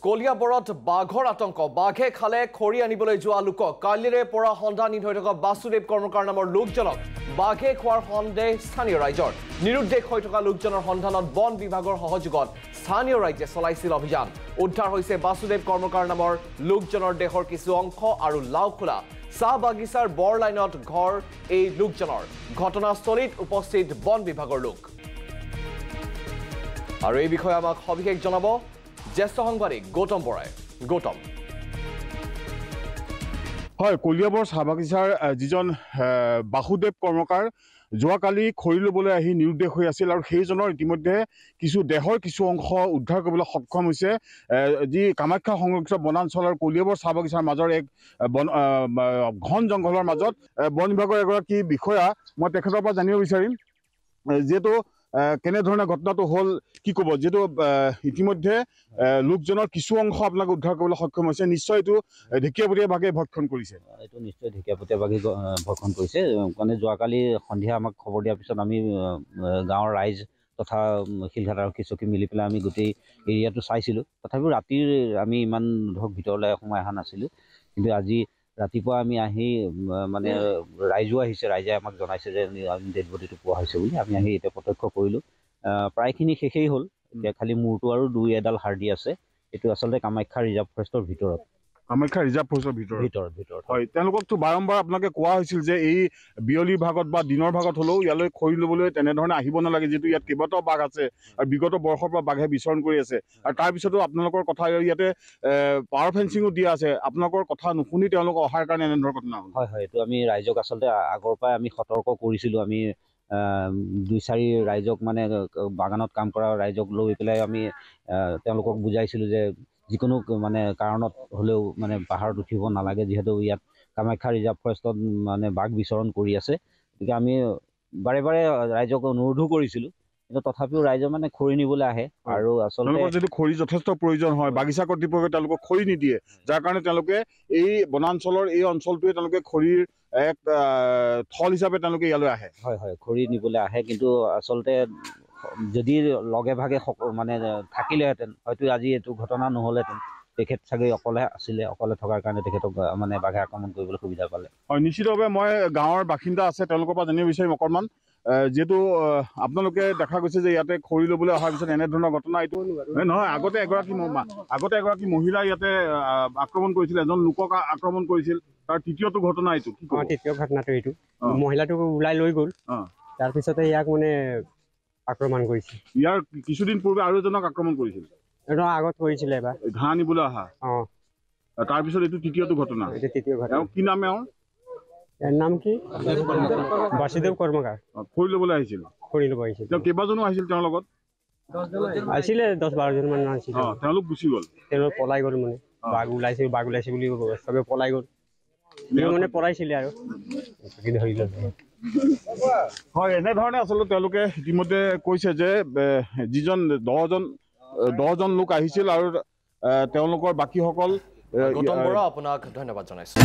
কলিয়াবৰত বাঘৰ আতংক বাঘে খালে খৰি আনিবলৈ যোৱা লোকক কালিৰে পৰা সন্ধানহীন হৈ থকা বাসুদেৱ কৰ্মকাৰ নামৰ লোকজনক বাঘে খোৱাৰ সন্দেহ স্থানীয় ৰাইজৰ নিৰুদ্দেশ হৈ থকা লোকজনৰ সন্ধানত বন বিভাগৰ সহযোগত স্থানীয় ৰাইজে চলাইছিল অভিযান উদ্ধাৰ হৈছে বাসুদেৱ কৰ্মকাৰ নামৰ লোকজনৰ দেহৰ কিছু অংশ আৰু লাওখোলা চাহ বাগিচাৰ বৰ লাইনত ঘৰ এই লোকজনৰ ঘটনাস্থলীত উপস্থিত বন বিভাগৰ লোক আৰু এই বিষয়ে আমাক সবিশেষ জনাব জ্যেষ্ঠ সাংবাদিক গৌতম বৰাই গৌতম হয় কলিয়াবৰ চাহ বাগিচাৰ যিজন বাসুদেৱ কৰ্মকাৰ যোৱাকালি খৰি ল'বলৈ আহি নিৰুদ্দেশ হৈ আছিল আৰু সেইজনৰ ইতিমধ্যে কিছু দেহৰ কিছু অংশ উদ্ধাৰ কৰিবলৈ সক্ষম হৈছে যি কামাখ্যা সংৰক্ষিত বনাঞ্চল আৰু কলিয়াবৰ চাহ বাগিচাৰ মাজৰ এক ঘন জংঘলৰ মাজত বন বিভাগৰ এগৰাকী বিষয়া মই তেখেতৰ পৰা জানিব বিচাৰিম যিহেতু কেনেধৰণে ঘটনাটো হ'ল কি ক'ব যিহেতু ইতিমধ্যে লোকজনৰ কিছু অংশ আপোনালোকে উদ্ধাৰ কৰিবলৈ সক্ষম হৈছে নিশ্চয় এইটো ঢেকীয়াপতীয়া বাঘে ভক্ষণ কৰিছে এইটো নিশ্চয় ঢেকীয়াপতীয়া বাঘে ভক্ষণ কৰিছে মানে যোৱাকালি সন্ধিয়া আমাক খবৰ দিয়াৰ পিছত আমি গাঁৱৰ ৰাইজ তথা শিলঘাট আৰু কিচকী মিলি পেলাই আমি গোটেই এৰিয়াটো চাইছিলোঁ তথাপিও ৰাতিৰ আমি ইমান ধৰক ভিতৰলৈ সোমাই অহা নাছিলোঁ কিন্তু আজি ৰাতিপুৱা আমি আহি মানে ৰাইজো আহিছে ৰাইজে আমাক জনাইছে যে আমি ডেড বডিটো পোৱা হৈছে বুলি আমি আহি এতিয়া প্ৰত্যক্ষ কৰিলোঁ প্ৰায়খিনি শেষেই হ'ল এতিয়া খালি মূৰটো আৰু দুই এডাল হাৰ্ডি আছে এইটো আচলতে কামাখ্যা ৰিজাৰ্ভ ফৰেষ্টৰ ভিতৰত কামাখ্যা ৰিজাৰ্ভ ফৰেষ্টৰ ভিতৰত হয় তেওঁলোককতো বাৰম্বাৰ আপোনালোকে কোৱা হৈছিল যে এই বিয়লিৰ ভাগত বা দিনৰ ভাগত হ'লেও ইয়ালৈ খৰি ল'বলৈ তেনেধৰণে আহিব নালাগে যিহেতু ইয়াত কেইবাটাও বাঘ আছে আৰু বিগত বৰ্ষৰ পৰা বাঘে বিচৰণ কৰি আছে আৰু তাৰপিছতো আপোনালোকৰ কথা ইয়াতে পাৱাৰ ফেঞ্চিঙো দিয়া আছে আপোনালোকৰ কথা নুশুনি তেওঁলোক অহাৰ কাৰণে এনেধৰণৰ ঘটনা হ'ল হয় এইটো আমি ৰাইজক আচলতে আগৰ পৰাই আমি সতৰ্ক কৰিছিলোঁ আমি দুই চাৰি ৰাইজক মানে বাগানত কাম কৰা ৰাইজক লৈ পেলাই আমি তেওঁলোকক বুজাইছিলোঁ যে যিকোনো মানে কাৰণত হ'লেও মানে পাহাৰত উঠিব নালাগে যিহেতু ইয়াত কামাখ্যা ৰিজাৰ্ভ ফৰেষ্টত মানে বাঘ বিচৰণ কৰি আছে গতিকে আমি বাৰে বাৰে ৰাইজক অনুৰোধো কৰিছিলোঁ কিন্তু তথাপিও ৰাইজে মানে খৰি নিবলৈ আহে আৰু আচলতে যদি খৰি যথেষ্ট প্ৰয়োজন হয় বাগিচা কৰ্তৃপক্ষই তেওঁলোকক খৰি নিদিয়ে যাৰ কাৰণে তেওঁলোকে এই বনাঞ্চলৰ এই অঞ্চলটোৱে তেওঁলোকে খৰিৰ এক থল হিচাপে তেওঁলোকে ইয়ালৈ আহে হয় খৰি নিবলৈ আহে কিন্তু আচলতে যদি লগে ভাগে মানে থাকিলেহেঁতেন হয়তো আজি এইটো ঘটনা নহ'লেহেঁতেন তেখেত চাগৈ অকলে থকাৰ কাৰণে তেখেতক মানে বাঘে আক্ৰমণ কৰিবলৈ সুবিধা পালে হয় নিশ্চিতভাৱে মই গাঁৱৰ বাসিন্দা আছে তেওঁলোকৰ পৰা জানিব বিচাৰিম অকণমান যিহেতু আপোনালোকে দেখা গৈছে যে ইয়াতে খৰি ল'বলৈ অহাৰ পিছত এনেধৰণৰ ঘটনা এইটো নহয় আগতে এগৰাকী মহিলা ইয়াতে আক্ৰমণ কৰিছিল এজন লোকক আক্ৰমণ কৰিছিল তাৰ তৃতীয়টো ঘটনা এইটো তৃতীয় ঘটনাটো এইটো মহিলাটোক ওলাই লৈ গ'ল তাৰপিছতে ইয়াক মানে আক্ৰমণ কৰিছিল ইয়াৰ কিছুদিন পূৰ্বে আৰু এজনক আক্ৰমণ কৰিছিল আগত কৰিছিলে এবাৰ ঘাঁহ আনিবলৈ অহা তাৰপিছত এইটো তৃতীয়টো ঘটনা কি নাম ইয়াৰ নাম কি বাসুদেৱ কৰ্মকাৰ খৰি ল'বলৈ আহিছিল তেওঁ কেইবাজনো আহিছিল তেওঁৰ লগত আছিলে 10-12জন মান আছিল তেওঁলোক গুচি গ'ল তেওঁলোক পলাই গ'ল মানে বাঘ ওলাইছে বুলি চবে পলাই গ'ল মানে পলাইছিলে আৰু ধৰি ল'লে হয় এনেধৰণে আচলতে তেওঁলোকে ইতিমধ্যে কৈছে যে যিজন 10জন লোক আহিছিল আৰু তেওঁলোকৰ বাকীসকল গৌতম বৰা আপোনাক ধন্যবাদ জনাইছোঁ